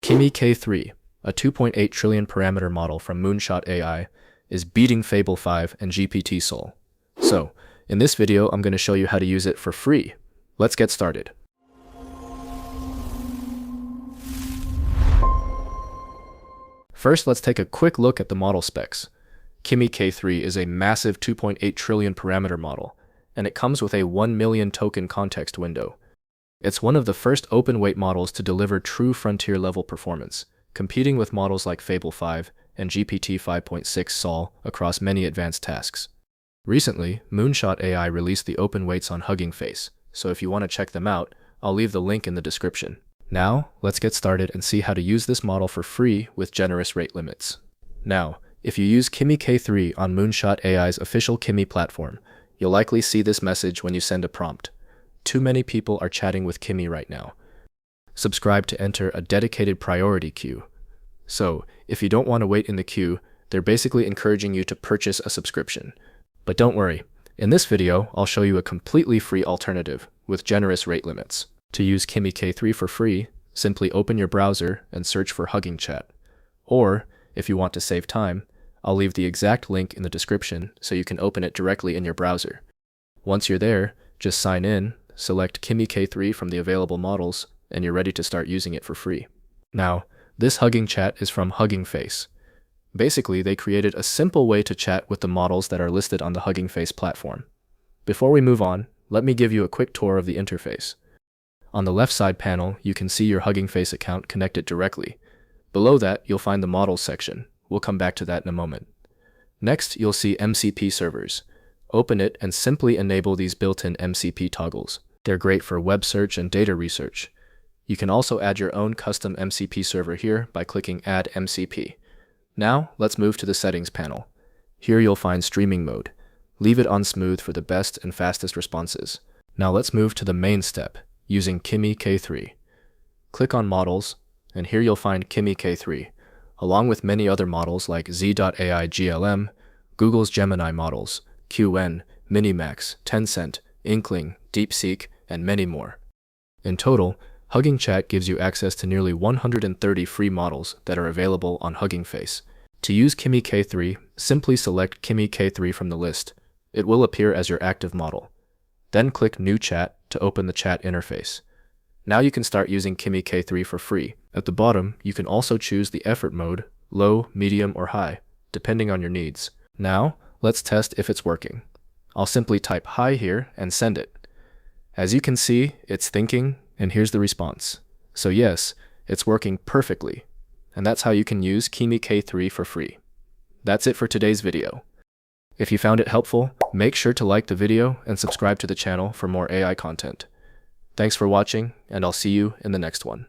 Kimi K3, a 2.8 trillion parameter model from Moonshot AI, is beating Fable 5 and GPT-Sol. So, in this video, I'm going to show you how to use it for free. Let's get started. First, let's take a quick look at the model specs. Kimi K3 is a massive 2.8 trillion parameter model, and it comes with a 1 million token context window. It's one of the first open-weight models to deliver true frontier-level performance, competing with models like Fable 5 and GPT 5.6 Sol across many advanced tasks. Recently, Moonshot AI released the open weights on Hugging Face, so if you want to check them out, I'll leave the link in the description. Now, let's get started and see how to use this model for free with generous rate limits. Now, if you use Kimi K3 on Moonshot AI's official Kimi platform, you'll likely see this message when you send a prompt. Too many people are chatting with Kimi right now. Subscribe to enter a dedicated priority queue. So, if you don't want to wait in the queue, they're basically encouraging you to purchase a subscription. But don't worry, in this video, I'll show you a completely free alternative with generous rate limits. To use Kimi K3 for free, simply open your browser and search for HuggingChat. Or, if you want to save time, I'll leave the exact link in the description so you can open it directly in your browser. Once you're there, just sign in, select Kimi K3 from the available models, and you're ready to start using it for free. Now, this HuggingChat is from Hugging Face. Basically, they created a simple way to chat with the models that are listed on the Hugging Face platform. Before we move on, let me give you a quick tour of the interface. On the left side panel, you can see your Hugging Face account connected directly. Below that, you'll find the Models section. We'll come back to that in a moment. Next, you'll see MCP servers. Open it and simply enable these built-in MCP toggles. They're great for web search and data research. You can also add your own custom MCP server here by clicking Add MCP. Now, let's move to the Settings panel. Here you'll find Streaming Mode. Leave it on Smooth for the best and fastest responses. Now let's move to the main step, using Kimi K3. Click on Models, and here you'll find Kimi K3, along with many other models like Z.AI GLM, Google's Gemini models, QN, Minimax, Tencent, Inkling, DeepSeek, and many more. In total, HuggingChat gives you access to nearly 130 free models that are available on Hugging Face. To use Kimi K3, simply select Kimi K3 from the list. It will appear as your active model. Then click New Chat to open the chat interface. Now you can start using Kimi K3 for free. At the bottom, you can also choose the effort mode, low, medium, or high, depending on your needs. Now, let's test if it's working. I'll simply type high here and send it. As you can see, it's thinking, and here's the response. So yes, it's working perfectly. And that's how you can use Kimi K3 for free. That's it for today's video. If you found it helpful, make sure to like the video and subscribe to the channel for more AI content. Thanks for watching, and I'll see you in the next one.